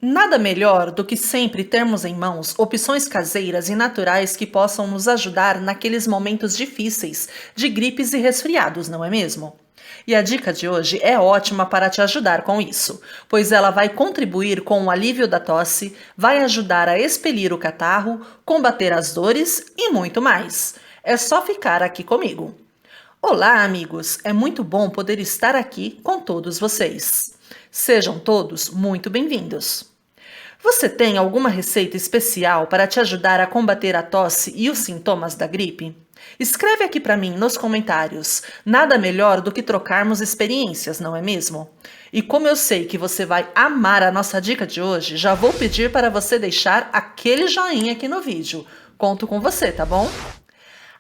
Nada melhor do que sempre termos em mãos opções caseiras e naturais que possam nos ajudar naqueles momentos difíceis de gripes e resfriados, não é mesmo? E a dica de hoje é ótima para te ajudar com isso, pois ela vai contribuir com o alívio da tosse, vai ajudar a expelir o catarro, combater as dores e muito mais. É só ficar aqui comigo. Olá, amigos! É muito bom poder estar aqui com todos vocês. Sejam todos muito bem-vindos. Você tem alguma receita especial para te ajudar a combater a tosse e os sintomas da gripe? Escreve aqui para mim nos comentários. Nada melhor do que trocarmos experiências, não é mesmo? E como eu sei que você vai amar a nossa dica de hoje, já vou pedir para você deixar aquele joinha aqui no vídeo. Conto com você, tá bom?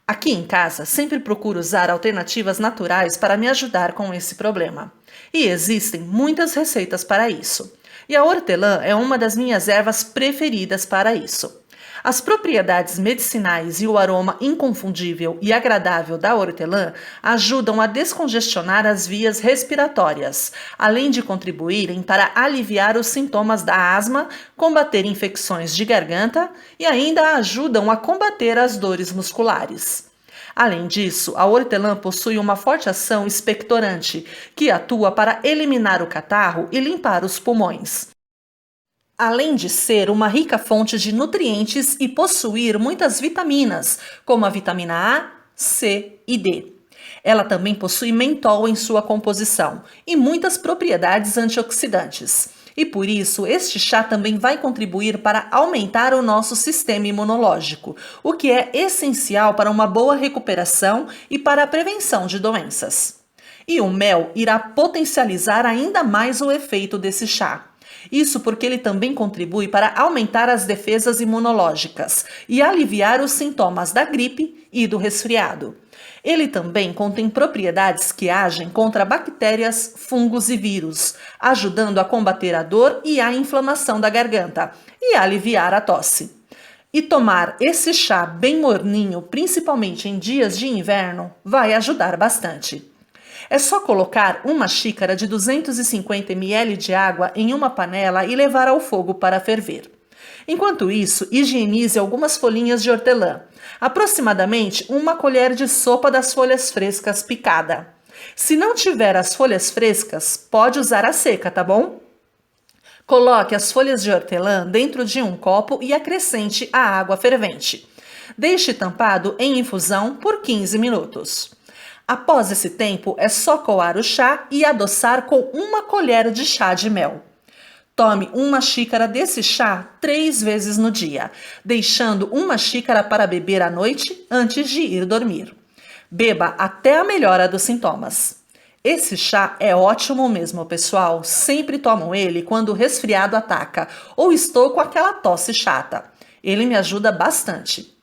Aqui em casa, sempre procuro usar alternativas naturais para me ajudar com esse problema. E existem muitas receitas para isso. E a hortelã é uma das minhas ervas preferidas para isso. As propriedades medicinais e o aroma inconfundível e agradável da hortelã ajudam a descongestionar as vias respiratórias, além de contribuírem para aliviar os sintomas da asma, combater infecções de garganta e ainda ajudam a combater as dores musculares. Além disso, a hortelã possui uma forte ação expectorante, que atua para eliminar o catarro e limpar os pulmões. Além de ser uma rica fonte de nutrientes e possuir muitas vitaminas, como a vitamina A, C e D. Ela também possui mentol em sua composição e muitas propriedades antioxidantes. E por isso, este chá também vai contribuir para aumentar o nosso sistema imunológico, o que é essencial para uma boa recuperação e para a prevenção de doenças. E o mel irá potencializar ainda mais o efeito desse chá. Isso porque ele também contribui para aumentar as defesas imunológicas e aliviar os sintomas da gripe e do resfriado. Ele também contém propriedades que agem contra bactérias, fungos e vírus, ajudando a combater a dor e a inflamação da garganta e a aliviar a tosse. E tomar esse chá bem morninho, principalmente em dias de inverno, vai ajudar bastante. É só colocar uma xícara de 250 ml de água em uma panela e levar ao fogo para ferver. Enquanto isso, higienize algumas folhinhas de hortelã, aproximadamente uma colher de sopa das folhas frescas picada. Se não tiver as folhas frescas, pode usar a seca, tá bom? Coloque as folhas de hortelã dentro de um copo e acrescente a água fervente. Deixe tampado em infusão por 15 minutos. Após esse tempo, é só coar o chá e adoçar com uma colher de chá de mel. Tome uma xícara desse chá 3 vezes no dia, deixando uma xícara para beber à noite antes de ir dormir. Beba até a melhora dos sintomas. Esse chá é ótimo mesmo, pessoal. Sempre tomo ele quando o resfriado ataca ou estou com aquela tosse chata. Ele me ajuda bastante.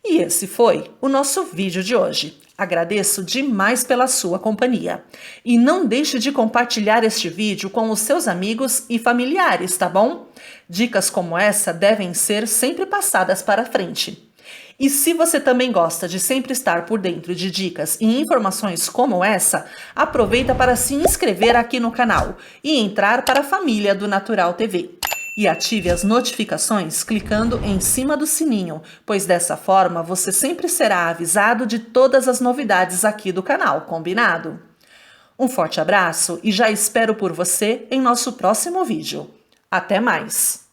E esse foi o nosso vídeo de hoje. Agradeço demais pela sua companhia. E não deixe de compartilhar este vídeo com os seus amigos e familiares, tá bom? Dicas como essa devem ser sempre passadas para frente. E se você também gosta de sempre estar por dentro de dicas e informações como essa, aproveita para se inscrever aqui no canal e entrar para a família do Natural TV. E ative as notificações clicando em cima do sininho, pois dessa forma você sempre será avisado de todas as novidades aqui do canal, combinado? Um forte abraço e já espero por você em nosso próximo vídeo. Até mais!